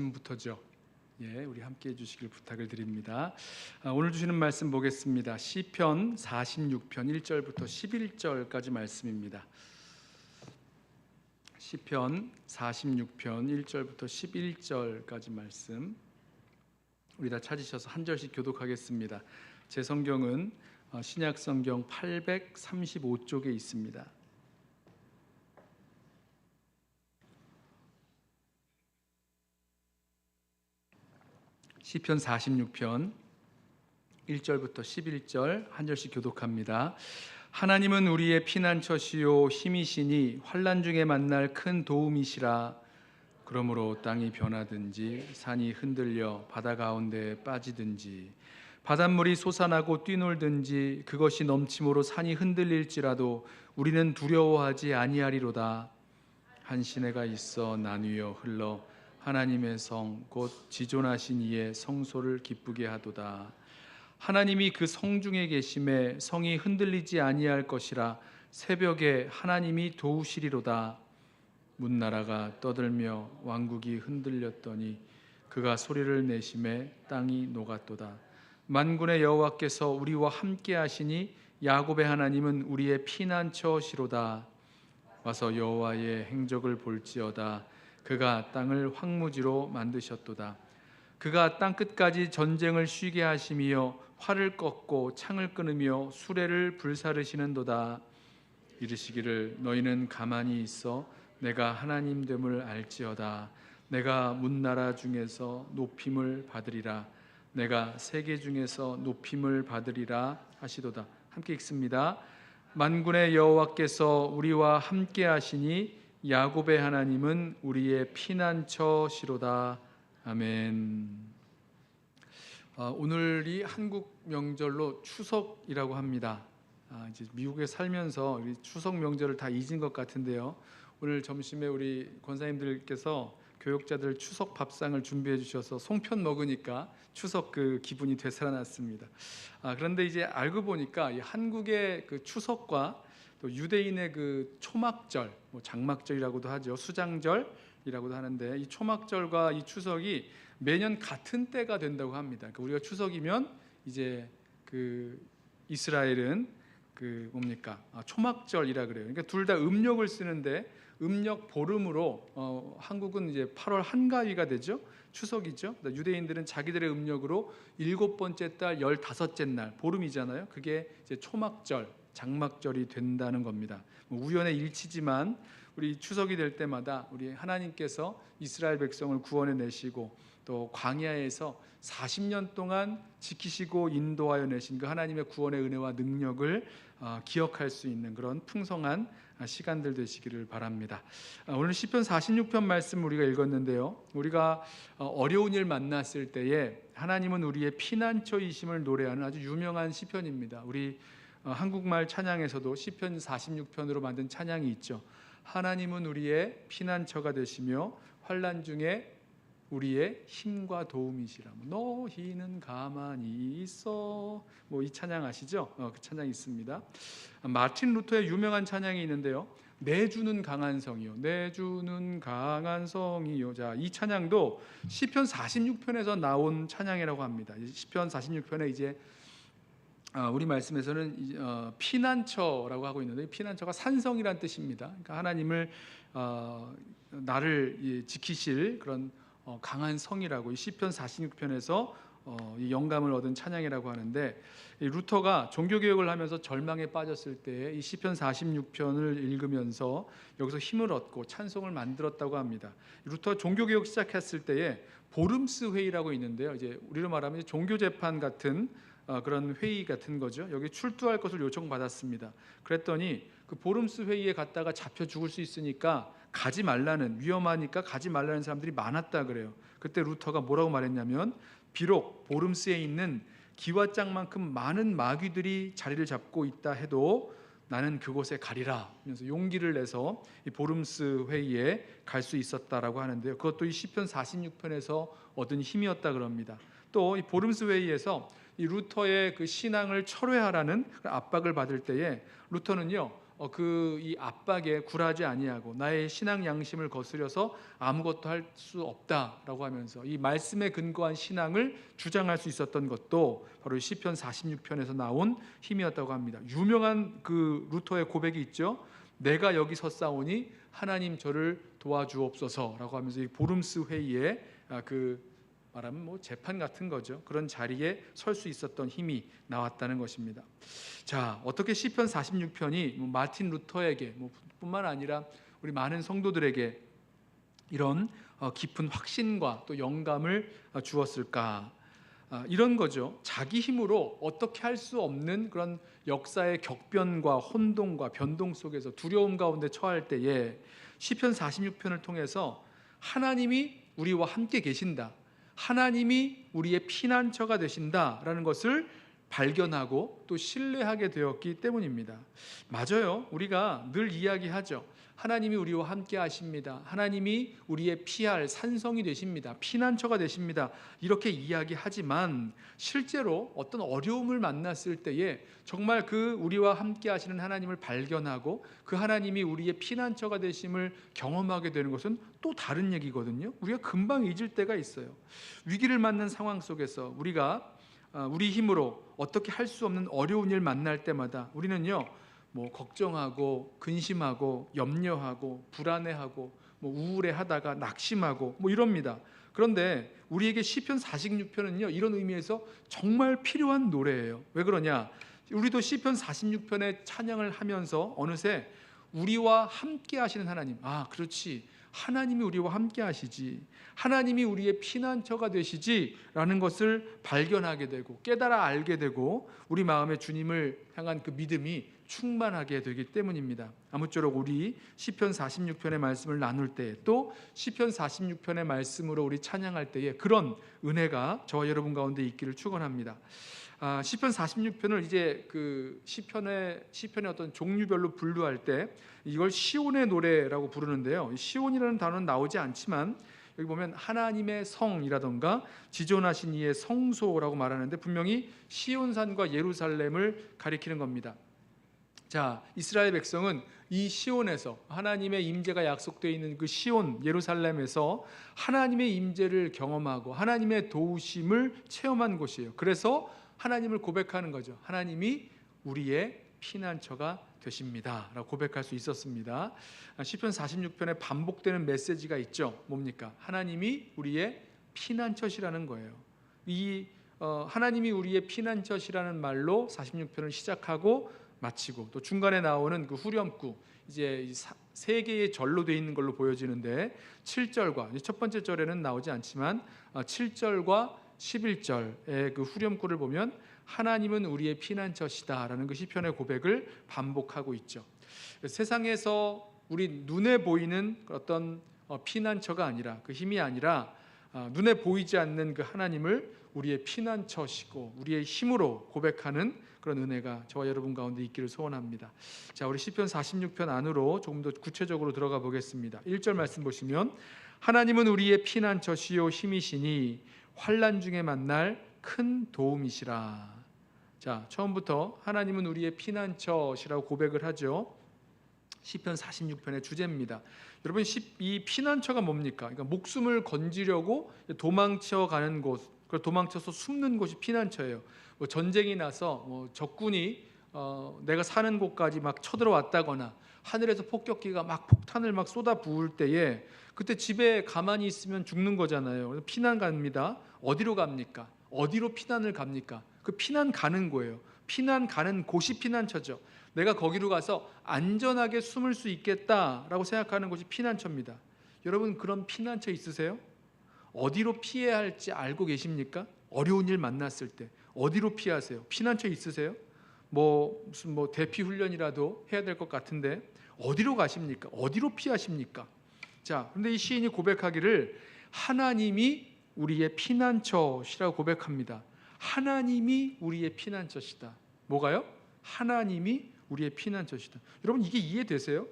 말씀부터죠. 우리 함께 해주시길 부탁을 드립니다. 오늘 주시는 말씀 보겠습니다. 시편 46편 1절부터 11절까지 말씀입니다. 시편 46편 1절부터 11절까지 말씀, 우리 다 찾으셔서 한 절씩 교독하겠습니다. 제 성경은 신약 성경 835쪽에 있습니다. 시편 46편 1절부터 11절 한 절씩 교독합니다. 하나님은 우리의 피난처시요 힘이시니 환난 중에 만날 큰 도움이시라. 그러므로 땅이 변하든지 산이 흔들려 바다 가운데에 빠지든지 바닷물이 솟아나고 뛰놀든지 그것이 넘침으로 산이 흔들릴지라도 우리는 두려워하지 아니하리로다. 한 시내가 있어 나뉘어 흘러 하나님의 성 곧 지존하신 이의 성소를 기쁘게 하도다. 하나님이 그 성 중에 계심에 성이 흔들리지 아니할 것이라. 새벽에 하나님이 도우시리로다. 문나라가 떠들며 왕국이 흔들렸더니 그가 소리를 내심에 땅이 녹았도다. 만군의 여호와께서 우리와 함께 하시니 야곱의 하나님은 우리의 피난처시로다. 와서 여호와의 행적을 볼지어다. 그가 땅을 황무지로 만드셨도다. 그가 땅 끝까지 전쟁을 쉬게 하시며 활을 꺾고 창을 끊으며 수레를 불사르시는도다. 이르시기를 너희는 가만히 있어 내가 하나님 됨을 알지어다. 내가 문나라 중에서 높임을 받으리라. 내가 세계 중에서 높임을 받으리라 하시도다. 함께 읽습니다. 만군의 여호와께서 우리와 함께 하시니 야곱의 하나님은 우리의 피난처시로다. 아멘. 오늘이 한국 명절로 추석이라고 합니다. 이제 미국에 살면서 추석 명절을 다 잊은 것 같은데요. 오늘 점심에 우리 권사님들께서 교역자들 추석 밥상을 준비해 주셔서 송편 먹으니까 추석 그 기분이 되살아났습니다. 그런데 이제 알고 보니까 이 한국의 그 추석과 또 유대인의 그 초막절, 장막절이라고도 하죠. 수장절이라고도 하는데 이 초막절과 이 추석이 매년 같은 때가 된다고 합니다. 그러니까 우리가 추석이면 이제 그 이스라엘은 그 뭡니까? 초막절이라 그래요. 그러니까 둘 다 음력을 쓰는데 음력 보름으로 한국은 이제 8월 한가위가 되죠. 추석이죠. 유대인들은 자기들의 음력으로 7번째 달 15째 날 보름이잖아요. 그게 이제 초막절, 장막절이 된다는 겁니다. 우연의 일치지만 우리 추석이 될 때마다 우리 하나님께서 이스라엘 백성을 구원해 내시고 또 광야에서 40년 동안 지키시고 인도하여 내신 그 하나님의 구원의 은혜와 능력을 기억할 수 있는 그런 풍성한 시간들 되시기를 바랍니다. 오늘 시편 46편 말씀 우리가 읽었는데요. 우리가 어려운 일 만났을 때에 하나님은 우리의 피난처이심을 노래하는 아주 유명한 시편입니다. 우리 한국말 찬양에서도 시편 46편으로 만든 찬양이 있죠. 하나님은 우리의 피난처가 되시며 환난 중에 우리의 힘과 도움이시라. 너희는 가만히 있어. 이 찬양 아시죠? 그 찬양이 있습니다. 마틴 루터의 유명한 찬양이 있는데요. 내 주는 강한 성이요, 내 주는 강한 성이요. 자, 이 찬양도 시편 46편에서 나온 찬양이라고 합니다. 시편 46편에 이제 우리 말씀에서는 피난처라고 하고 있는데 피난처가 산성이란 뜻입니다. 그러니까 하나님을 나를 지키실 그런 강한 성이라고 이 시편 46편에서 이 영감을 얻은 찬양이라고 하는데, 이 루터가 종교개혁을 하면서 절망에 빠졌을 때 이 시편 46편을 읽으면서 여기서 힘을 얻고 찬송을 만들었다고 합니다. 루터가 종교개혁 시작했을 때에 보름스 회의라고 있는데요. 이제 우리로 말하면 종교재판 같은 그런 회의 같은 거죠. 여기 출두할 것을 요청받았습니다. 그랬더니 그 보름스 회의에 갔다가 잡혀 죽을 수 있으니까 가지 말라는, 위험하니까 가지 말라는 사람들이 많았다 그래요. 그때 루터가 뭐라고 말했냐면, 비록 보름스에 있는 기와장만큼 많은 마귀들이 자리를 잡고 있다 해도 나는 그곳에 가리라 하면서 용기를 내서 이 보름스 회의에 갈 수 있었다라고 하는데요. 그것도 이 시편 46편에서 얻은 힘이었다 그럽니다. 또 이 보름스 회의에서 이 루터의 그 신앙을 철회하라는 압박을 받을 때에 루터는요, 이 압박에 굴하지 아니하고 나의 신앙 양심을 거스려서 아무것도 할 수 없다라고 하면서 이 말씀에 근거한 신앙을 주장할 수 있었던 것도 바로 시편 46편에서 나온 힘이었다고 합니다. 유명한 그 루터의 고백이 있죠. 내가 여기 섰사오니 하나님 저를 도와주옵소서라고 하면서 이 보름스 회의에 말하면 재판 같은 거죠. 그런 자리에 설 수 있었던 힘이 나왔다는 것입니다. 자, 어떻게 시편 46편이 마틴 루터에게 뿐만 아니라 우리 많은 성도들에게 이런 깊은 확신과 또 영감을 주었을까? 이런 거죠. 자기 힘으로 어떻게 할 수 없는 그런 역사의 격변과 혼동과 변동 속에서 두려움 가운데 처할 때에 시편 46편을 통해서 하나님이 우리와 함께 계신다, 하나님이 우리의 피난처가 되신다라는 것을 발견하고 또 신뢰하게 되었기 때문입니다. 맞아요. 우리가 늘 이야기하죠. 하나님이 우리와 함께 하십니다. 하나님이 우리의 피할 산성이 되십니다. 피난처가 되십니다. 이렇게 이야기하지만 실제로 어떤 어려움을 만났을 때에 정말 그 우리와 함께 하시는 하나님을 발견하고 그 하나님이 우리의 피난처가 되심을 경험하게 되는 것은 또 다른 얘기거든요. 우리가 금방 잊을 때가 있어요. 위기를 맞는 상황 속에서 우리가 우리 힘으로 어떻게 할 수 없는 어려운 일 만날 때마다 우리는요, 걱정하고 근심하고 염려하고 불안해하고 우울해하다가 낙심하고 이럽니다. 그런데 우리에게 시편 46편은요 이런 의미에서 정말 필요한 노래예요. 왜 그러냐? 우리도 시편 46편의 찬양을 하면서 어느새 우리와 함께 하시는 하나님, 그렇지, 하나님이 우리와 함께 하시지, 하나님이 우리의 피난처가 되시지라는 것을 발견하게 되고 깨달아 알게 되고 우리 마음에 주님을 향한 그 믿음이 충만하게 되기 때문입니다. 아무쪼록 우리 시편 46편의 말씀을 나눌 때, 또 시편 46편의 말씀으로 우리 찬양할 때에 그런 은혜가 저와 여러분 가운데 있기를 축원합니다. 시편 46편을 이제 그 시편의 어떤 종류별로 분류할 때 이걸 시온의 노래라고 부르는데요. 시온이라는 단어는 나오지 않지만 여기 보면 하나님의 성이라던가 지존하신 이의 성소라고 말하는데 분명히 시온산과 예루살렘을 가리키는 겁니다. 자, 이스라엘 백성은 이 시온에서 하나님의 임재가 약속되어 있는 그 시온 예루살렘에서 하나님의 임재를 경험하고 하나님의 도우심을 체험한 곳이에요. 그래서 하나님을 고백하는 거죠. 하나님이 우리의 피난처가 되십니다 라고 고백할 수 있었습니다. 시편 46편에 반복되는 메시지가 있죠. 뭡니까? 하나님이 우리의 피난처시라는 거예요. 하나님이 우리의 피난처시라는 말로 46편을 시작하고 마치고 또 중간에 나오는 그 후렴구, 이제 세 개의 절로 되어 있는 걸로 보여지는데 7절과 첫 번째 절에는 나오지 않지만 7절과 11절의 그 후렴구를 보면 하나님은 우리의 피난처시다라는 그 시편의 고백을 반복하고 있죠. 세상에서 우리 눈에 보이는 어떤 피난처가 아니라, 그 힘이 아니라 눈에 보이지 않는 그 하나님을 우리의 피난처시고 우리의 힘으로 고백하는 그런 은혜가 저와 여러분 가운데 있기를 소원합니다. 자, 우리 시편 46편 안으로 조금 더 구체적으로 들어가 보겠습니다. 1절 말씀 보시면 하나님은 우리의 피난처시요 힘이시니 환난 중에 만날 큰 도움이시라. 자, 처음부터 하나님은 우리의 피난처시라고 고백을 하죠. 시편 46편의 주제입니다. 여러분, 이 피난처가 뭡니까? 그러니까 목숨을 건지려고 도망쳐 가는 곳, 도망쳐서 숨는 곳이 피난처예요. 전쟁이 나서 적군이 내가 사는 곳까지 막 쳐들어왔다거나 하늘에서 폭격기가 막 폭탄을 막 쏟아 부을 때에 그때 집에 가만히 있으면 죽는 거잖아요. 그래서 피난 갑니다. 어디로 갑니까? 어디로 피난을 갑니까? 그 피난 가는 거예요. 피난 가는 곳이 피난처죠. 내가 거기로 가서 안전하게 숨을 수 있겠다라고 생각하는 곳이 피난처입니다. 여러분, 그런 피난처 있으세요? 어디로 피해야 할지 알고 계십니까? 어려운 일 만났을 때 어디로 피하세요? 피난처 있으세요? 무슨 대피 훈련이라도 해야 될 것 같은데 어디로 가십니까? 어디로 피하십니까? 자, 그런데 이 시인이 고백하기를 하나님이 우리의 피난처시라고 고백합니다. 하나님이 우리의 피난처시다. 뭐가요? 하나님이 우리의 피난처시다. 여러분, 이게 이해되세요?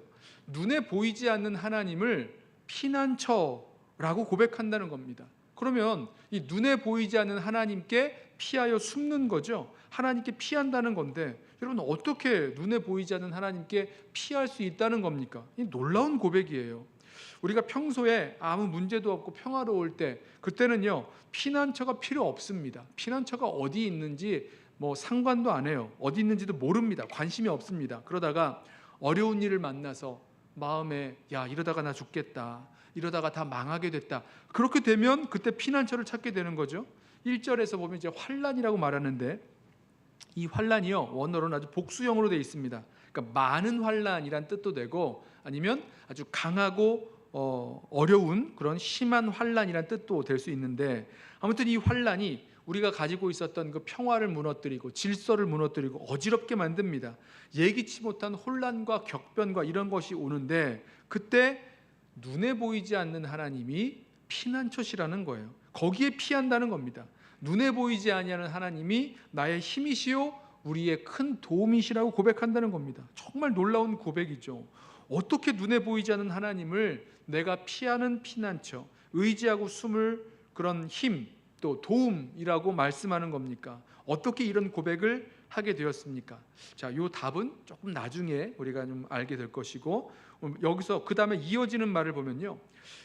눈에 보이지 않는 하나님을 피난처라고 고백한다는 겁니다. 그러면 이 눈에 보이지 않는 하나님께 피하여 숨는 거죠. 하나님께 피한다는 건데 여러분 어떻게 눈에 보이지 않는 하나님께 피할 수 있다는 겁니까? 이 놀라운 고백이에요. 우리가 평소에 아무 문제도 없고 평화로울 때 그때는요 피난처가 필요 없습니다. 피난처가 어디 있는지 뭐 상관도 안 해요. 어디 있는지도 모릅니다. 관심이 없습니다. 그러다가 어려운 일을 만나서 마음에 야 이러다가 나 죽겠다. 이러다가 다 망하게 됐다. 그렇게 되면 그때 피난처를 찾게 되는 거죠. 1절에서 보면 이제 환난이라고 말하는데 이 환난이요 원어로는 아주 복수형으로 되어 있습니다. 그러니까 많은 환난이란 뜻도 되고 아니면 아주 강하고 어려운 그런 심한 환난이란 뜻도 될 수 있는데 아무튼 이 환난이 우리가 가지고 있었던 그 평화를 무너뜨리고 질서를 무너뜨리고 어지럽게 만듭니다. 예기치 못한 혼란과 격변과 이런 것이 오는데 그때 눈에 보이지 않는 하나님이 피난처시라는 거예요. 거기에 피한다는 겁니다. 눈에 보이지 아니하는 하나님이 나의 힘이시요 우리의 큰 도움이시라고 고백한다는 겁니다. 정말 놀라운 고백이죠. 어떻게 눈에 보이지 않는 하나님을 내가 피하는 피난처, 의지하고 숨을 그런 힘, 또 도움이라고 말씀하는 겁니까? 어떻게 이런 고백을 하게 되었습니까? 자, 요 답은 조금 나중에 우리가 좀 알게 될 것이고 여기서 그 다음에 이어지는 말을 보면요,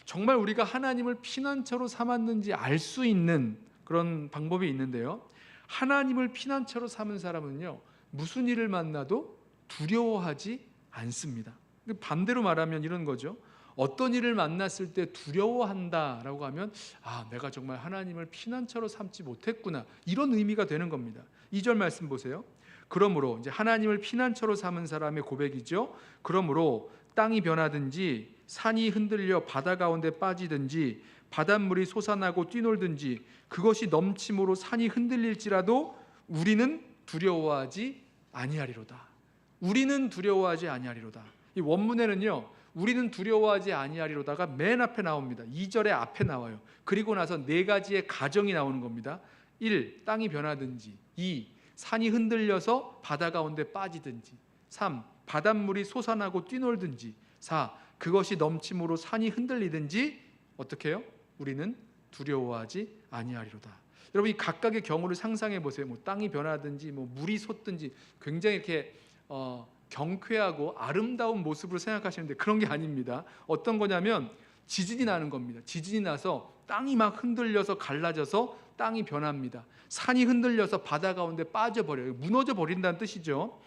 정말 우리가 하나님을 피난처로 삼았는지 알 수 있는 그런 방법이 있는데요. 하나님을 피난처로 삼은 사람은요, 무슨 일을 만나도 두려워하지 않습니다. 반대로 말하면 이런 거죠. 어떤 일을 만났을 때 두려워한다라고 하면 내가 정말 하나님을 피난처로 삼지 못했구나 이런 의미가 되는 겁니다. 2절 말씀 보세요. 그러므로 이제 하나님을 피난처로 삼은 사람의 고백이죠. 그러므로 땅이 변하든지 산이 흔들려 바다 가운데 빠지든지 바닷물이 솟아나고 뛰놀든지 그것이 넘침으로 산이 흔들릴지라도 우리는 두려워하지 아니하리로다. 우리는 두려워하지 아니하리로다. 이 원문에는요, 우리는 두려워하지 아니하리로다가 맨 앞에 나옵니다. 2절의 앞에 나와요. 그리고 나서 네 가지의 가정이 나오는 겁니다. 1. 땅이 변하든지 2. 산이 흔들려서 바다 가운데 빠지든지 3. 바닷물이 솟아나고 뛰놀든지 4. 그것이 넘침으로 산이 흔들리든지 어떻게 해요? 우리는 두려워하지 아니하리로다. 여러분 이 각각의 경우를 상상해 보세요. 뭐 땅이 변하든지 뭐 물이 솟든지 굉장히 이렇게 경쾌하고 아름다운 모습으로 생각하시는데 그런 게 아닙니다. 어떤 거냐면 지진이 나는 겁니다. 지진이 나서 땅이 막 흔들려서 갈라져서 땅이 변합니다. 산이 흔들려서 바다 가운데 빠져버려요. 무너져 버린다는 뜻이죠.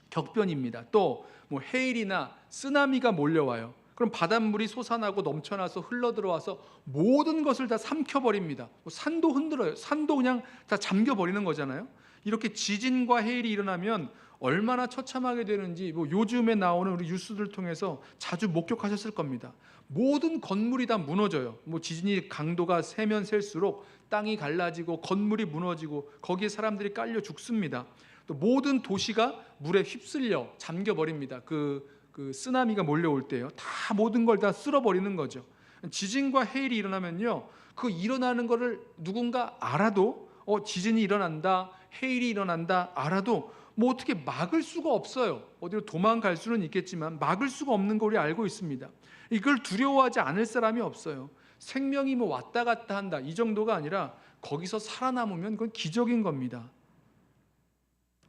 격변입니다. 또 뭐 해일이나 쓰나미가 몰려와요. 그럼 바닷물이 솟아나고 넘쳐나서 흘러들어와서 모든 것을 다 삼켜버립니다. 산도 흔들어요. 산도 그냥 다 잠겨버리는 거잖아요. 이렇게 지진과 해일이 일어나면 얼마나 처참하게 되는지 뭐 요즘에 나오는 우리 뉴스들 통해서 자주 목격하셨을 겁니다. 모든 건물이 다 무너져요. 뭐 지진이 강도가 세면 셀수록 땅이 갈라지고 건물이 무너지고 거기에 사람들이 깔려 죽습니다. 또 모든 도시가 물에 휩쓸려 잠겨버립니다. 그 쓰나미가 몰려올 때요. 다 모든 걸 다 쓸어버리는 거죠. 지진과 해일이 일어나면요, 그 일어나는 거를 누군가 알아도 지진이 일어난다, 해일이 일어난다 알아도 뭐 어떻게 막을 수가 없어요. 어디로 도망갈 수는 있겠지만 막을 수가 없는 걸 우리 알고 있습니다. 이걸 두려워하지 않을 사람이 없어요. 생명이 뭐 왔다 갔다 한다 이 정도가 아니라 거기서 살아남으면 그건 기적인 겁니다.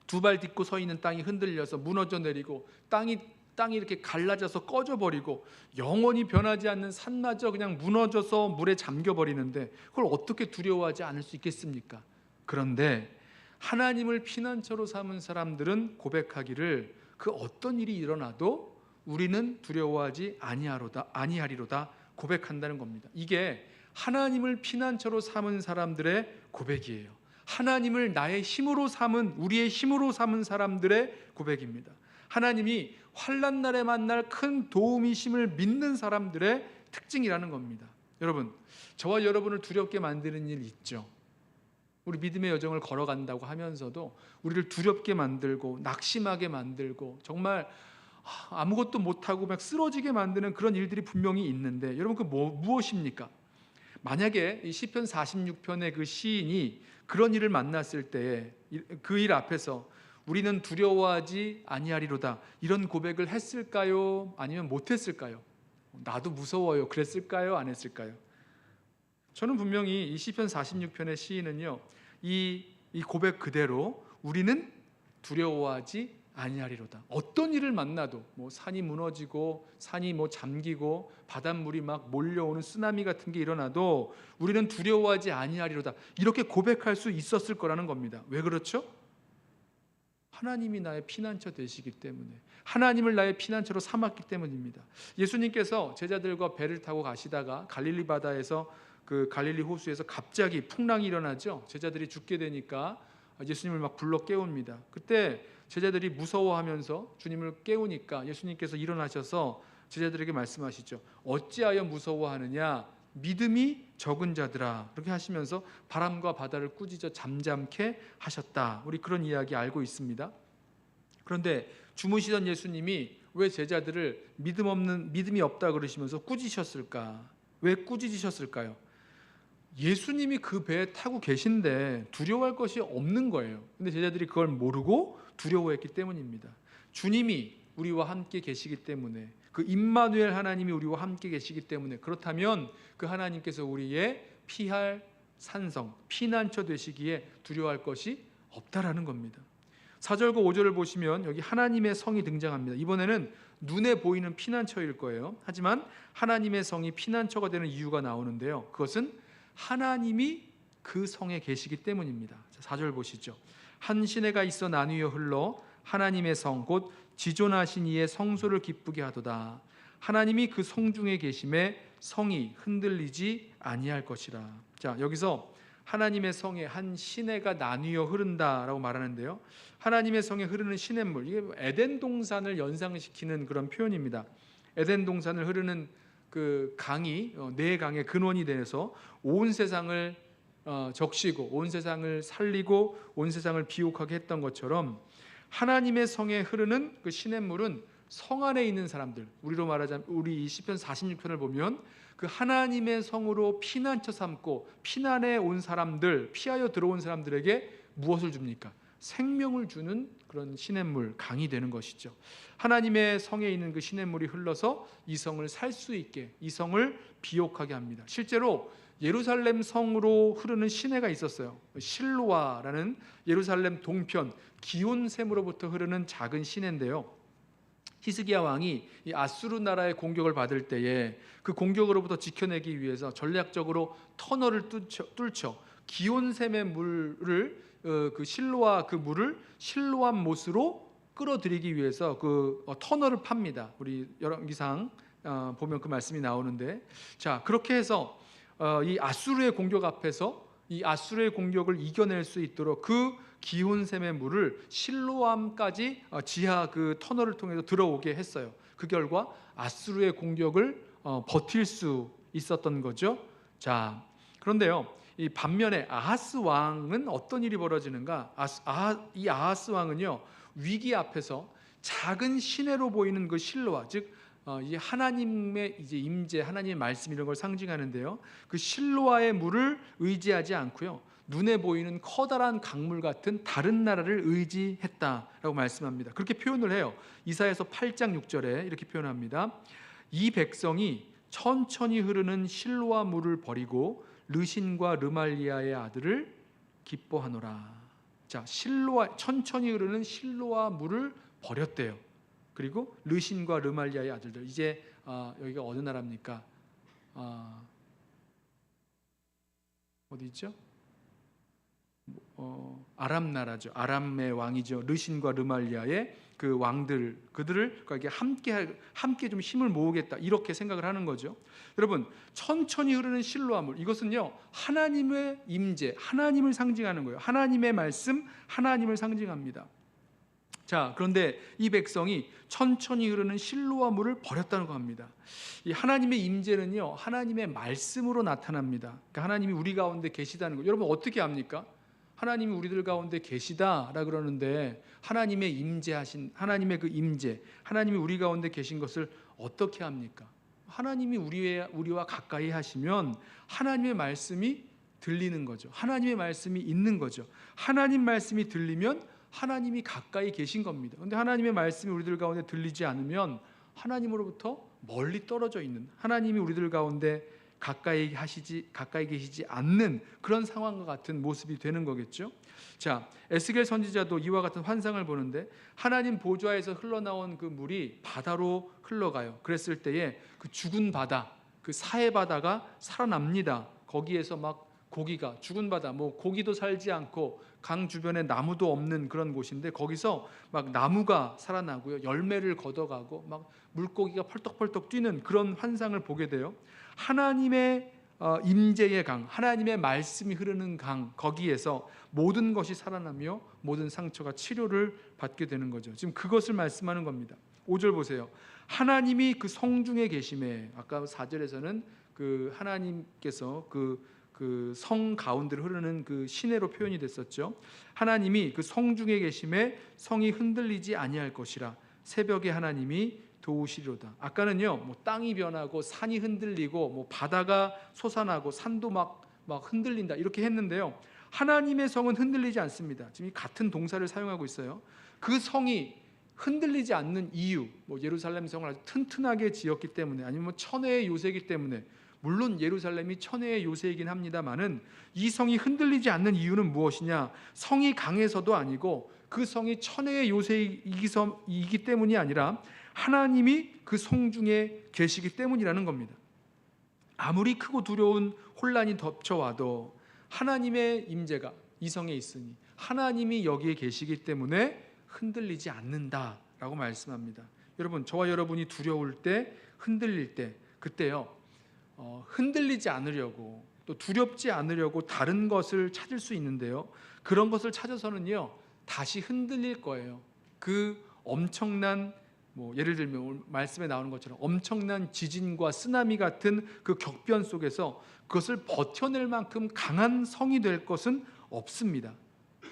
두 발 딛고 서 있는 땅이 흔들려서 무너져 내리고 땅이 이렇게 갈라져서 꺼져버리고 영원히 변하지 않는 산마저 그냥 무너져서 물에 잠겨버리는데 그걸 어떻게 두려워하지 않을 수 있겠습니까? 그런데 하나님을 피난처로 삼은 사람들은 고백하기를 그 어떤 일이 일어나도 우리는 두려워하지 아니하리로다 고백한다는 겁니다. 이게 하나님을 피난처로 삼은 사람들의 고백이에요. 하나님을 나의 힘으로 삼은 우리의 힘으로 삼은 사람들의 고백입니다. 하나님이 환난 날에 만날 큰 도움이심을 믿는 사람들의 특징이라는 겁니다. 여러분, 저와 여러분을 두렵게 만드는 일 있죠. 우리 믿음의 여정을 걸어간다고 하면서도 우리를 두렵게 만들고 낙심하게 만들고 정말 아무것도 못하고 막 쓰러지게 만드는 그런 일들이 분명히 있는데 여러분 그 무엇입니까? 만약에 이 시편 46편의 그 시인이 그런 일을 만났을 때 그 일 앞에서 우리는 두려워하지 아니하리로다 이런 고백을 했을까요? 아니면 못했을까요? 나도 무서워요 그랬을까요? 안 했을까요? 저는 분명히 이 시편 46편의 시인은요 이 고백 그대로 우리는 두려워하지 아니하리로다. 어떤 일을 만나도 뭐 산이 무너지고 산이 뭐 잠기고 바닷물이 막 몰려오는 쓰나미 같은 게 일어나도 우리는 두려워하지 아니하리로다. 이렇게 고백할 수 있었을 거라는 겁니다. 왜 그렇죠? 하나님이 나의 피난처 되시기 때문에, 하나님을 나의 피난처로 삼았기 때문입니다. 예수님께서 제자들과 배를 타고 가시다가 갈릴리 바다에서 그 갈릴리 호수에서 갑자기 풍랑이 일어나죠. 제자들이 죽게 되니까 예수님을 막 불러 깨웁니다. 그때 제자들이 무서워하면서 주님을 깨우니까 예수님께서 일어나셔서 제자들에게 말씀하시죠. 어찌하여 무서워하느냐? 믿음이 적은 자들아. 그렇게 하시면서 바람과 바다를 꾸짖어 잠잠케 하셨다. 우리 그런 이야기 알고 있습니다. 그런데 주무시던 예수님이 왜 제자들을 믿음이 없다 그러시면서 꾸짖으셨을까? 왜 꾸짖으셨을까요? 예수님이 그 배에 타고 계신데 두려워할 것이 없는 거예요. 근데 제자들이 그걸 모르고 두려워했기 때문입니다. 주님이 우리와 함께 계시기 때문에, 그 임마누엘 하나님이 우리와 함께 계시기 때문에, 그렇다면 그 하나님께서 우리의 피할 산성, 피난처 되시기에 두려워할 것이 없다라는 겁니다. 4절과 5절을 보시면 여기 하나님의 성이 등장합니다. 이번에는 눈에 보이는 피난처일 거예요. 하지만 하나님의 성이 피난처가 되는 이유가 나오는데요. 그것은 하나님이 그 성에 계시기 때문입니다. 4절 보시죠. 한 시내가 있어 나뉘어 흘러 하나님의 성 곧 지존하신 이의 성소를 기쁘게 하도다. 하나님이 그 성 중에 계심에 성이 흔들리지 아니할 것이라. 자, 여기서 하나님의 성에 한 시내가 나뉘어 흐른다라고 말하는데요. 하나님의 성에 흐르는 시냇물, 이게 에덴 동산을 연상시키는 그런 표현입니다. 에덴 동산을 흐르는 그 강이 네 강의 근원이 돼서 온 세상을 적시고 온 세상을 살리고 온 세상을 비옥하게 했던 것처럼 하나님의 성에 흐르는 그 시냇물은 성 안에 있는 사람들, 우리로 말하자면 우리 이 시편 46편을 보면 그 하나님의 성으로 피난처 삼고 피난에 온 사람들, 피하여 들어온 사람들에게 무엇을 줍니까? 생명을 주는 그런 시냇물, 강이 되는 것이죠. 하나님의 성에 있는 그 시냇물이 흘러서 이 성을 살 수 있게, 이 성을 비옥하게 합니다. 실제로 예루살렘 성으로 흐르는 시내가 있었어요. 실로아라는 예루살렘 동편 기온샘으로부터 흐르는 작은 시내인데요. 히스기야 왕이 이 아수르 나라의 공격을 받을 때에 그 공격으로부터 지켜내기 위해서 전략적으로 터널을 뚫쳐 기온샘의 물을 그 실로아 그 물을 실로암 못으로 끌어들이기 위해서 그 터널을 팝니다. 우리 열왕기상 보면 그 말씀이 나오는데, 자, 그렇게 해서 이 아수르의 공격 앞에서 이 아수르의 공격을 이겨낼 수 있도록 그 기온샘의 물을 실로암까지 지하 그 터널을 통해서 들어오게 했어요. 그 결과 아수르의 공격을 버틸 수 있었던 거죠. 자, 그런데요, 이 반면에 아하스 왕은 어떤 일이 벌어지는가? 이 아하스 왕은요, 위기 앞에서 작은 시내로 보이는 그 실로아, 즉 이 하나님의 이제 임재, 하나님의 말씀 이런 걸 상징하는데요. 그 실로아의 물을 의지하지 않고요, 눈에 보이는 커다란 강물 같은 다른 나라를 의지했다라고 말씀합니다. 그렇게 표현을 해요. 이사야서 8장 6절에 이렇게 표현합니다. 이 백성이 천천히 흐르는 실로아 물을 버리고 르신과 르말리아의 아들을 기뻐하노라. 자, 실로아, 천천히 흐르는 실로아 물을 버렸대요. 그리고 르신과 르말리아의 아들들, 이제 여기가 어느 나라입니까? 어디 있죠? 아람 나라죠. 아람의 왕이죠. 르신과 르말리아의 그 왕들, 그들을 함께 좀 힘을 모으겠다, 이렇게 생각을 하는 거죠. 여러분, 천천히 흐르는 실로아물, 이것은요 하나님의 임재, 하나님을 상징하는 거예요. 하나님의 말씀, 하나님을 상징합니다. 자, 그런데 이 백성이 천천히 흐르는 실로아 물을 버렸다는 겁니다. 이 하나님의 임재는요 하나님의 말씀으로 나타납니다. 그러니까 하나님이 우리 가운데 계시다는 거, 여러분 어떻게 압니까? 하나님이 우리들 가운데 계시다라 그러는데 하나님의 임재하신, 하나님의 그 임재, 하나님이 우리 가운데 계신 것을 어떻게 합니까? 하나님이 우리와 가까이 하시면 하나님의 말씀이 들리는 거죠. 하나님의 말씀이 있는 거죠. 하나님 말씀이 들리면 하나님이 가까이 계신 겁니다. 그런데 하나님의 말씀이 우리들 가운데 들리지 않으면 하나님으로부터 멀리 떨어져 있는, 하나님이 우리들 가운데 가까이 계시지 않는 그런 상황과 같은 모습이 되는 거겠죠. 자, 에스겔 선지자도 이와 같은 환상을 보는데 하나님 보좌에서 흘러나온 그 물이 바다로 흘러가요. 그랬을 때에 그 죽은 바다, 그 사해 바다가 살아납니다. 거기에서 막 고기가, 죽은 바다, 뭐 고기도 살지 않고 강 주변에 나무도 없는 그런 곳인데 거기서 막 나무가 살아나고요, 열매를 걷어가고 막 물고기가 펄떡펄떡 뛰는 그런 환상을 보게 돼요. 하나님의 임재의 강, 하나님의 말씀이 흐르는 강, 거기에서 모든 것이 살아나며 모든 상처가 치료를 받게 되는 거죠. 지금 그것을 말씀하는 겁니다. 5절 보세요. 하나님이 그 성중에 계심에, 아까 4절에서는 그 하나님께서 그 성 가운데로 흐르는 그 시내로 표현이 됐었죠. 하나님이 그 성중에 계심에 성이 흔들리지 아니할 것이라. 새벽에 하나님이 도우시리로다. 아까는요, 뭐 땅이 변하고 산이 흔들리고 뭐 바다가 솟아나고 산도 막 흔들린다 이렇게 했는데요. 하나님의 성은 흔들리지 않습니다. 지금 이 같은 동사를 사용하고 있어요. 그 성이 흔들리지 않는 이유, 뭐 예루살렘 성을 아주 튼튼하게 지었기 때문에, 아니면 뭐 천혜의 요새이기 때문에, 물론 예루살렘이 천혜의 요새이긴 합니다만은 이 성이 흔들리지 않는 이유는 무엇이냐? 성이 강해서도 아니고 그 성이 천혜의 요새이기 때문이 아니라 하나님이 그 성중에 계시기 때문이라는 겁니다. 아무리 크고 두려운 혼란이 덮쳐와도 하나님의 임재가 이 성에 있으니 하나님이 여기에 계시기 때문에 흔들리지 않는다라고 말씀합니다. 여러분, 저와 여러분이 두려울 때, 흔들릴 때, 그때요, 흔들리지 않으려고, 또 두렵지 않으려고 다른 것을 찾을 수 있는데요, 그런 것을 찾아서는요 다시 흔들릴 거예요. 그 엄청난, 뭐 예를 들면 말씀에 나오는 것처럼 엄청난 지진과 쓰나미 같은 그 격변 속에서 그것을 버텨낼 만큼 강한 성이 될 것은 없습니다.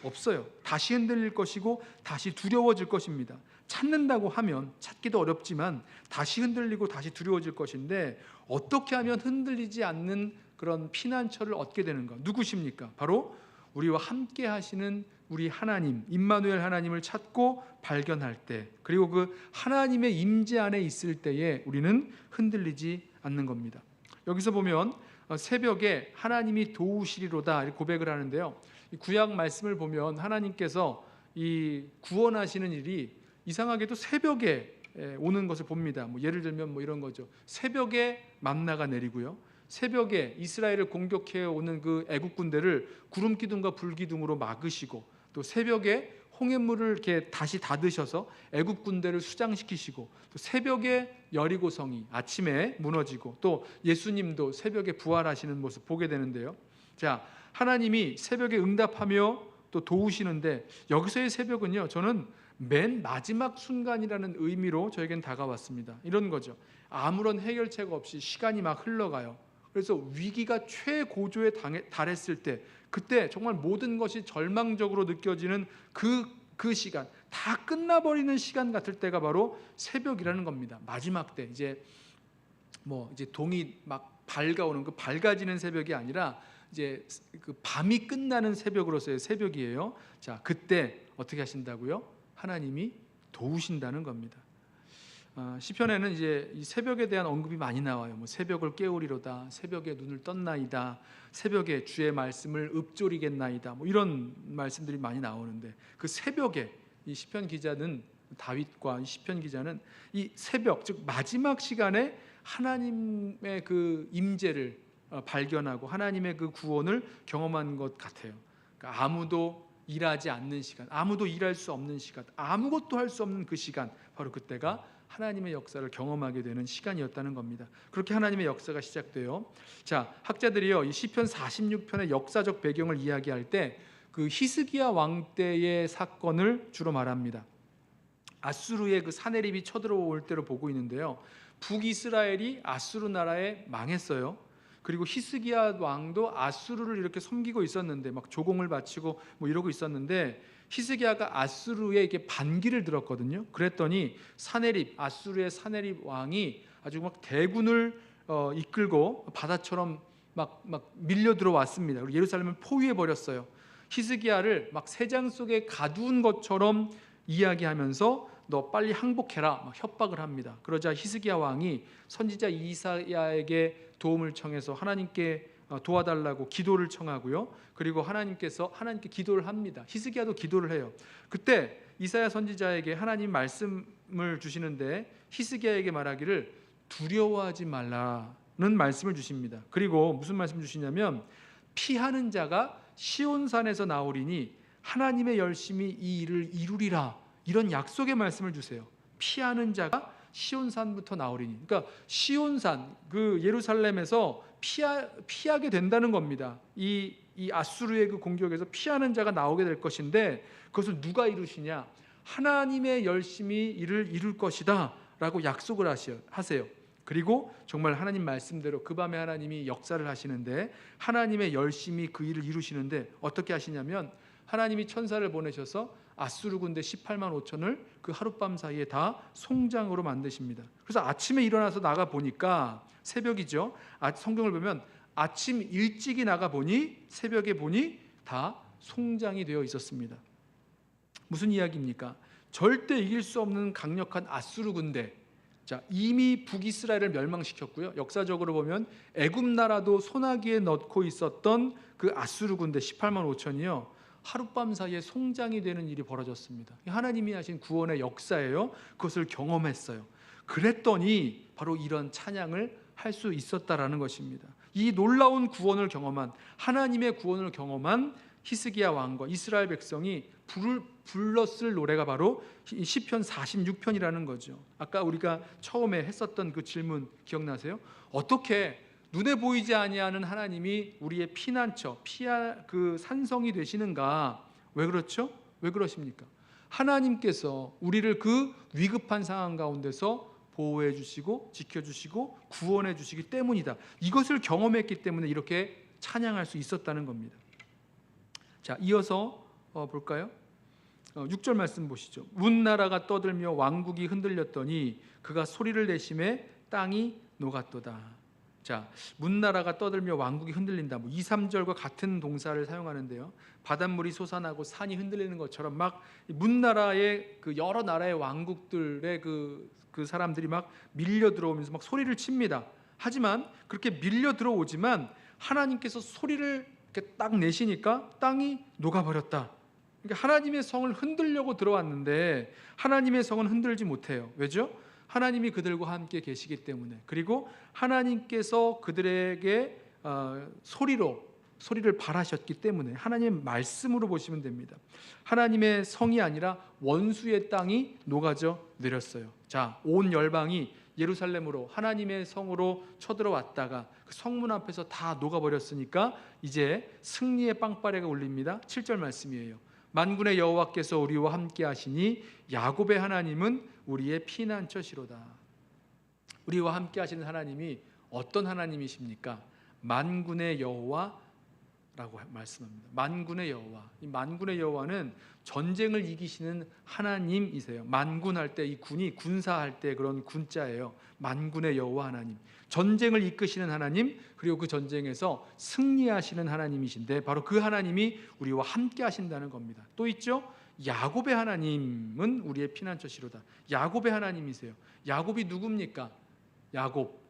없어요. 다시 흔들릴 것이고 다시 두려워질 것입니다. 찾는다고 하면, 찾기도 어렵지만 다시 흔들리고 다시 두려워질 것인데, 어떻게 하면 흔들리지 않는 그런 피난처를 얻게 되는가? 누구십니까? 바로 우리와 함께 하시는 우리 하나님, 임마누엘 하나님을 찾고 발견할 때, 그리고 그 하나님의 임재 안에 있을 때에 우리는 흔들리지 않는 겁니다. 여기서 보면 새벽에 하나님이 도우시리로다 이렇게 고백을 하는데요, 이 구약 말씀을 보면 하나님께서 이 구원하시는 일이 이상하게도 새벽에 오는 것을 봅니다. 뭐 예를 들면 뭐 이런 거죠. 새벽에 만나가 내리고요, 새벽에 이스라엘을 공격해 오는 그 애국 군대를 구름 기둥과 불 기둥으로 막으시고, 또 새벽에 홍해물을 이렇게 다시 닫으셔서 애국 군대를 수장시키시고, 또 새벽에 여리고성이 아침에 무너지고, 또 예수님도 새벽에 부활하시는 모습 보게 되는데요. 자, 하나님이 새벽에 응답하며 또 도우시는데, 여기서의 새벽은요, 저는 맨 마지막 순간이라는 의미로 저에겐 다가왔습니다. 이런 거죠. 아무런 해결책 없이 시간이 막 흘러가요. 그래서 위기가 최고조에 달했을 때, 그때 정말 모든 것이 절망적으로 느껴지는 그 시간, 다 끝나버리는 시간 같을 때가 바로 새벽이라는 겁니다. 마지막 때, 이제 동이 막 밝아오는, 그 밝아지는 새벽이 아니라 이제 그 밤이 끝나는 새벽으로서의 새벽이에요. 자, 그때 어떻게 하신다고요? 하나님이 도우신다는 겁니다. 시편에는 이제 이 새벽에 대한 언급이 많이 나와요. 뭐 새벽을 깨우리로다, 새벽에 눈을 떴나이다, 새벽에 주의 말씀을 읊조리겠나이다, 뭐 이런 말씀들이 많이 나오는데, 그 새벽에 이 시편 기자는, 다윗과 이 시편 기자는 이 새벽, 즉 마지막 시간에 하나님의 그 임재를 발견하고 하나님의 그 구원을 경험한 것 같아요. 그러니까 아무도 일하지 않는 시간, 아무도 일할 수 없는 시간, 아무것도 할 수 없는 그 시간, 바로 그때가 하나님의 역사를 경험하게 되는 시간이었다는 겁니다. 그렇게 하나님의 역사가 시작돼요. 자, 학자들이요, 이 시편 46편의 역사적 배경을 이야기할 때 그 히스기야 왕 때의 사건을 주로 말합니다. 아수르의 그 사내립이 쳐들어올 때로 보고 있는데요, 북이스라엘이 아수르 나라에 망했어요. 그리고 히스기야 왕도 아수르를 이렇게 섬기고 있었는데, 막 조공을 바치고 뭐 이러고 있었는데, 히스기야가 아수르에 이렇게 반기를 들었거든요. 그랬더니 아수르의 사내립 왕이 아주 막 대군을 이끌고 바다처럼 막 밀려 들어왔습니다. 그리고 예루살렘을 포위해 버렸어요. 히스기야를 막 새장 속에 가두은 것처럼 이야기하면서 너 빨리 항복해라 막 협박을 합니다. 그러자 히스기야 왕이 선지자 이사야에게 도움을 청해서 하나님께 도와달라고 기도를 청하고요. 그리고 하나님께 기도를 합니다. 히스기야도 기도를 해요. 그때 이사야 선지자에게 하나님 말씀을 주시는데 히스기야에게 말하기를 두려워하지 말라는 말씀을 주십니다. 그리고 무슨 말씀 주시냐면 피하는 자가 시온산에서 나오리니 하나님의 열심히 이 일을 이루리라, 이런 약속의 말씀을 주세요. 피하는 자가 시온산부터 나오리니, 그러니까 시온산, 그 예루살렘에서 피하게 된다는 겁니다. 이 아수르의 그 공격에서 피하는 자가 나오게 될 것인데 그것을 누가 이루시냐? 하나님의 열심히 이를 이룰 것이다 라고 약속을 하세요. 그리고 정말 하나님 말씀대로 그 밤에 하나님이 역사를 하시는데 하나님의 열심히 그 일을 이루시는데 어떻게 하시냐면 하나님이 천사를 보내셔서 아수르 군대 18만 5천을 그 하룻밤 사이에 다 송장으로 만드십니다. 그래서 아침에 일어나서 나가 보니까 새벽이죠. 성경을 보면 아침 일찍이 나가 보니 새벽에 보니 다 송장이 되어 있었습니다. 무슨 이야기입니까? 절대 이길 수 없는 강력한 아수르 군대. 자, 이미 북이스라엘을 멸망시켰고요. 역사적으로 보면 애굽 나라도 소나기에 넣고 있었던 그 아수르 군대 18만 5천이요. 하룻밤 사이에 송장이 되는 일이 벌어졌습니다. 하나님이 하신 구원의 역사예요. 그것을 경험했어요. 그랬더니 바로 이런 찬양을 할 수 있었다라는 것입니다. 이 놀라운 구원을 경험한, 하나님의 구원을 경험한 히스기야 왕과 이스라엘 백성이 불렀을 노래가 바로 시편 46편이라는 거죠. 아까 우리가 처음에 했었던 그 질문 기억나세요? 어떻게 눈에 보이지 아니하는 하나님이 우리의 피난처, 그 산성이 되시는가? 왜 그렇죠? 왜 그러십니까? 하나님께서 우리를 그 위급한 상황 가운데서 보호해 주시고 지켜 주시고 구원해 주시기 때문이다. 이것을 경험했기 때문에 이렇게 찬양할 수 있었다는 겁니다. 자, 이어서 볼까요? 6절 말씀 보시죠. 문나라가 떠들며 왕국이 흔들렸더니 그가 소리를 내심에 땅이 녹았도다. 자, 문나라가 떠들며 왕국이 흔들린다. 2, 3절과 같은 동사를 사용하는데요. 바닷물이 솟아나고 산이 흔들리는 것처럼 막 문나라의 그 여러 나라의 왕국들의 그 사람들이 막 밀려 들어오면서 막 소리를 칩니다. 하지만 그렇게 밀려 들어오지만 하나님께서 소리를 이렇게 딱 내시니까 땅이 녹아버렸다. 그러니까 하나님의 성을 흔들려고 들어왔는데 하나님의 성은 흔들지 못해요. 왜죠? 하나님이 그들과 함께 계시기 때문에. 그리고 하나님께서 그들에게 소리를 발하셨기 때문에 하나님의 말씀으로 보시면 됩니다. 하나님의 성이 아니라 원수의 땅이 녹아져 내렸어요. 자, 온 열방이 예루살렘으로 하나님의 성으로 쳐들어왔다가 그 성문 앞에서 다 녹아버렸으니까 이제 승리의 빵빠레가 울립니다. 7절 말씀이에요. 만군의 여호와께서 우리와 함께 하시니 야곱의 하나님은 우리의 피난처시로다. 우리와 함께 하시는 하나님이 어떤 하나님이십니까? 만군의 여호와라고 말씀합니다. 만군의 여호와. 이 만군의 여호와는 전쟁을 이기시는 하나님이세요. 만군할 때 이 군이 군사할 때 그런 군자예요. 만군의 여호와 하나님. 전쟁을 이끄시는 하나님, 그리고 그 전쟁에서 승리하시는 하나님이신데 바로 그 하나님이 우리와 함께 하신다는 겁니다. 또 있죠? 야곱의 하나님은 우리의 피난처시로다. 야곱의 하나님이세요. 야곱이 누굽니까? 야곱,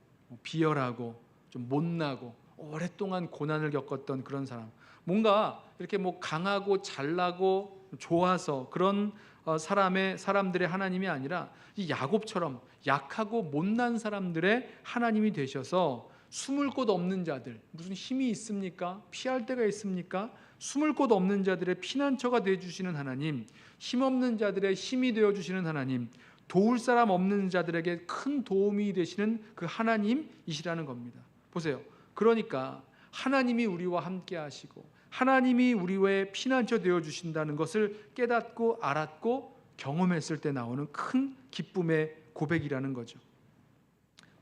비열하고 좀 못나고 오랫동안 고난을 겪었던 그런 사람. 뭔가 이렇게 강하고 잘나고 좋아서 그런 사람들의 하나님이 아니라 이 야곱처럼 약하고 못난 사람들의 하나님이 되셔서 숨을 곳 없는 자들, 무슨 힘이 있습니까? 피할 데가 있습니까? 숨을 곳 없는 자들의 피난처가 되어주시는 하나님, 힘없는 자들의 힘이 되어주시는 하나님, 도울 사람 없는 자들에게 큰 도움이 되시는 그 하나님이시라는 겁니다. 보세요. 그러니까 하나님이 우리와 함께 하시고 하나님이 우리의 피난처 되어주신다는 것을 깨닫고 알았고 경험했을 때 나오는 큰 기쁨의 고백이라는 거죠.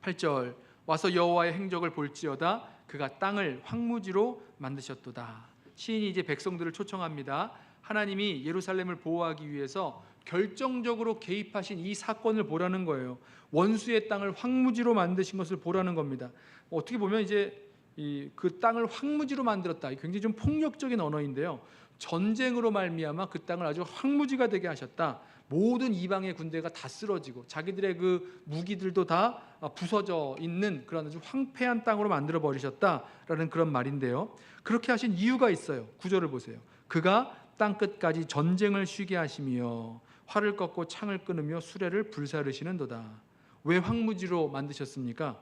8절, 와서 여호와의 행적을 볼지어다 그가 땅을 황무지로 만드셨도다. 시인이 이제 백성들을 초청합니다. 하나님이 예루살렘을 보호하기 위해서 결정적으로 개입하신 이 사건을 보라는 거예요. 원수의 땅을 황무지로 만드신 것을 보라는 겁니다. 어떻게 보면 이제 그 땅을 황무지로 만들었다. 굉장히 좀 폭력적인 언어인데요. 전쟁으로 말미암아 그 땅을 아주 황무지가 되게 하셨다. 모든 이방의 군대가 다 쓰러지고 자기들의 그 무기들도 다 부서져 있는 그런 아주 황폐한 땅으로 만들어 버리셨다라는 그런 말인데요. 그렇게 하신 이유가 있어요. 구절을 보세요. 그가 땅 끝까지 전쟁을 쉬게 하시며 활을 꺾고 창을 끊으며 수레를 불사르시는도다. 왜 황무지로 만드셨습니까?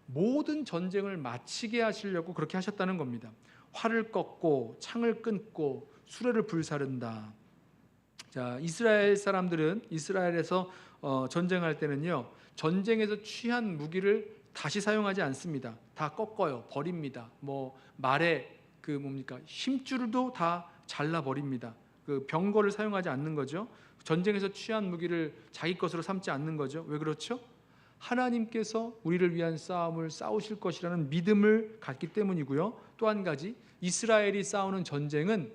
모든 전쟁을 마치게 하시려고 그렇게 하셨다는 겁니다. 활을 꺾고 창을 끊고 수레를 불사른다. 자, 이스라엘 사람들은 이스라엘에서 전쟁할 때는요, 전쟁에서 취한 무기를 다시 사용하지 않습니다. 다 꺾어요, 버립니다. 말에 힘줄도 다 잘라 버립니다. 그 병거를 사용하지 않는 거죠. 전쟁에서 취한 무기를 자기 것으로 삼지 않는 거죠. 왜 그렇죠? 하나님께서 우리를 위한 싸움을 싸우실 것이라는 믿음을 갖기 때문이고요. 또 한 가지, 이스라엘이 싸우는 전쟁은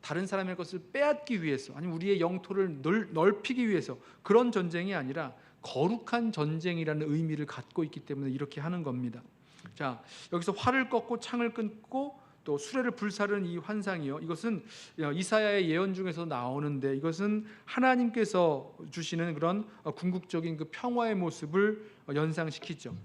다른 사람의 것을 빼앗기 위해서, 아니면 우리의 영토를 넓히기 위해서 그런 전쟁이 아니라 거룩한 전쟁이라는 의미를 갖고 있기 때문에 이렇게 하는 겁니다. 자, 여기서 활을 꺾고 창을 끊고 또 수레를 불사르는 이 환상이요, 이것은 이사야의 예언 중에서 나오는데, 이것은 하나님께서 주시는 그런 궁극적인 그 평화의 모습을 연상시키죠.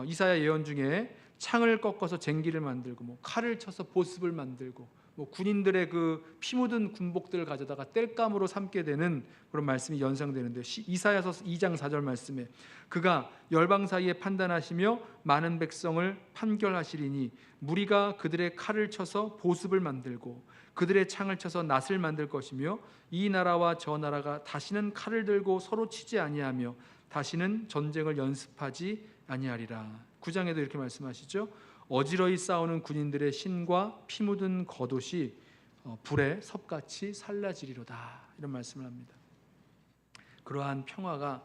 이사야 예언 중에 창을 꺾어서 쟁기를 만들고 칼을 쳐서 보습을 만들고 군인들의 그 피 묻은 군복들을 가져다가 땔감으로 삼게 되는 그런 말씀이 연상되는데, 이사야서 2장 4절 말씀에 그가 열방 사이에 판단하시며 많은 백성을 판결하시리니 무리가 그들의 칼을 쳐서 보습을 만들고 그들의 창을 쳐서 낫을 만들 것이며 이 나라와 저 나라가 다시는 칼을 들고 서로 치지 아니하며 다시는 전쟁을 연습하지 아니하리라. 9장에도 이렇게 말씀하시죠. 어지러이 싸우는 군인들의 신과 피 묻은 겉옷이 불에 섭같이 살라지리로다. 이런 말씀을 합니다. 그러한 평화가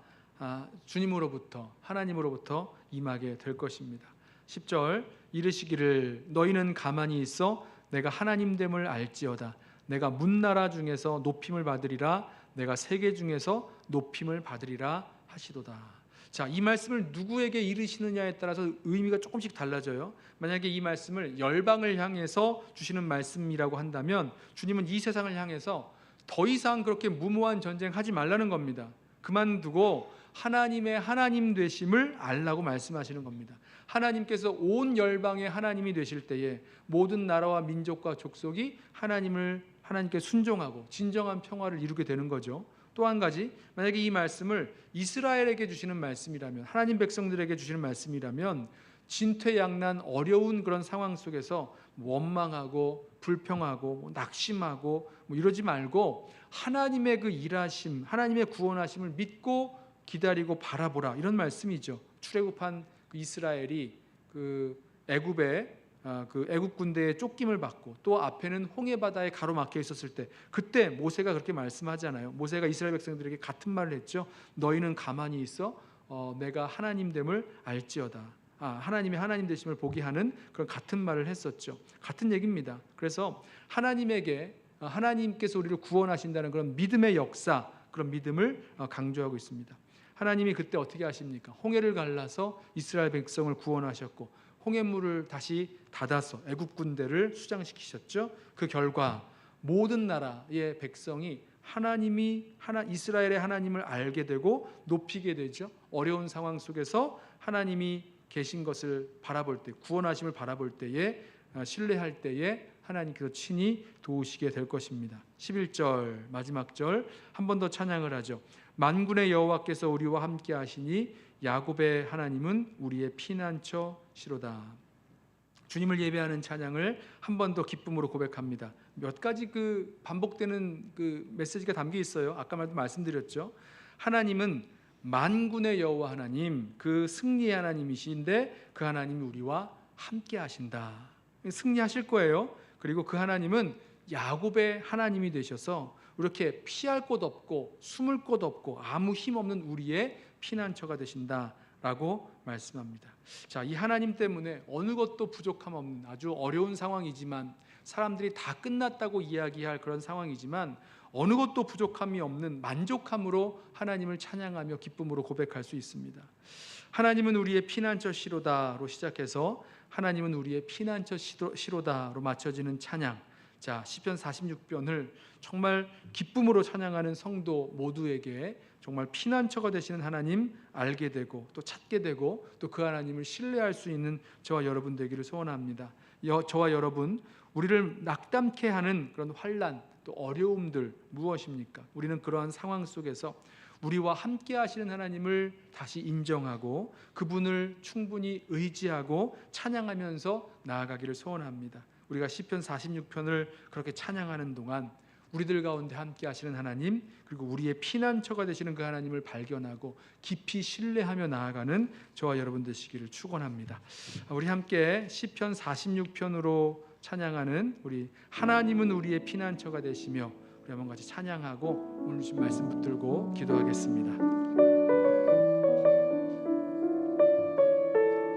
주님으로부터, 하나님으로부터 임하게 될 것입니다. 10절, 이르시기를 너희는 가만히 있어 내가 하나님됨을 알지어다. 내가 문나라 중에서 높임을 받으리라. 내가 세계 중에서 높임을 받으리라 하시도다. 자, 이 말씀을 누구에게 이르시느냐에 따라서 의미가 조금씩 달라져요. 만약에 이 말씀을 열방을 향해서 주시는 말씀이라고 한다면 주님은 이 세상을 향해서 더 이상 그렇게 무모한 전쟁하지 말라는 겁니다. 그만두고 하나님의 하나님 되심을 알라고 말씀하시는 겁니다. 하나님께서 온 열방의 하나님이 되실 때에 모든 나라와 민족과 족속이 하나님께 순종하고 진정한 평화를 이루게 되는 거죠. 또 한 가지, 만약에 이 말씀을 이스라엘에게 주시는 말씀이라면, 하나님 백성들에게 주시는 말씀이라면 진퇴양난 어려운 그런 상황 속에서 원망하고 불평하고 낙심하고 이러지 말고 하나님의 그 일하심, 하나님의 구원하심을 믿고 기다리고 바라보라, 이런 말씀이죠. 출애굽한 그 이스라엘이 그 애굽 군대의 쫓김을 받고 또 앞에는 홍해 바다에 가로막혀 있었을 때, 그때 모세가 그렇게 말씀하잖아요. 모세가 이스라엘 백성들에게 같은 말을 했죠. 너희는 가만히 있어 내가 하나님됨을 알지어다. 하나님의 하나님 되심을 보게 하는 그런 같은 말을 했었죠. 같은 얘기입니다. 그래서 하나님께서 우리를 구원하신다는 그런 믿음의 역사, 그런 믿음을 강조하고 있습니다. 하나님이 그때 어떻게 하십니까? 홍해를 갈라서 이스라엘 백성을 구원하셨고 홍해물을 다시 닫아서 애굽 군대를 수장시키셨죠. 그 결과 모든 나라의 백성이 이스라엘의 하나님을 알게 되고 높이게 되죠. 어려운 상황 속에서 하나님이 계신 것을 바라볼 때, 구원하심을 바라볼 때에, 신뢰할 때에 하나님께서 친히 도우시게 될 것입니다. 11절 마지막 절 한 번 더 찬양을 하죠. 만군의 여호와께서 우리와 함께 하시니 야곱의 하나님은 우리의 피난처시로다. 주님을 예배하는 찬양을 한 번 더 기쁨으로 고백합니다. 몇 가지 반복되는 메시지가 담겨 있어요. 아까 말씀드렸죠. 하나님은 만군의 여호와 하나님, 그 승리의 하나님이신데 그 하나님이 우리와 함께 하신다. 승리하실 거예요. 그리고 그 하나님은 야곱의 하나님이 되셔서 이렇게 피할 곳 없고 숨을 곳 없고 아무 힘 없는 우리의 피난처가 되신다라고 말씀합니다. 자, 이 하나님 때문에 어느 것도 부족함 없는 아주 어려운 상황이지만, 사람들이 다 끝났다고 이야기할 그런 상황이지만 어느 것도 부족함이 없는 만족함으로 하나님을 찬양하며 기쁨으로 고백할 수 있습니다. 하나님은 우리의 피난처시로다로 시작해서 하나님은 우리의 피난처 시로다로 맞춰지는 찬양. 자, 시편 46편을 정말 기쁨으로 찬양하는 성도 모두에게 정말 피난처가 되시는 하나님 알게 되고 또 찾게 되고 또 그 하나님을 신뢰할 수 있는 저와 여러분 되기를 소원합니다. 저와 여러분, 우리를 낙담케 하는 그런 환난 또 어려움들 무엇입니까? 우리는 그러한 상황 속에서 우리와 함께 하시는 하나님을 다시 인정하고 그분을 충분히 의지하고 찬양하면서 나아가기를 소원합니다. 우리가 시편 46편을 그렇게 찬양하는 동안 우리들 가운데 함께 하시는 하나님, 그리고 우리의 피난처가 되시는 그 하나님을 발견하고 깊이 신뢰하며 나아가는 저와 여러분 되시기를 축원합니다. 우리 함께 시편 46편으로 찬양하는 우리 하나님은 우리의 피난처가 되시며, 우리 한번 같이 찬양하고 오늘 주신 말씀 붙들고 기도하겠습니다.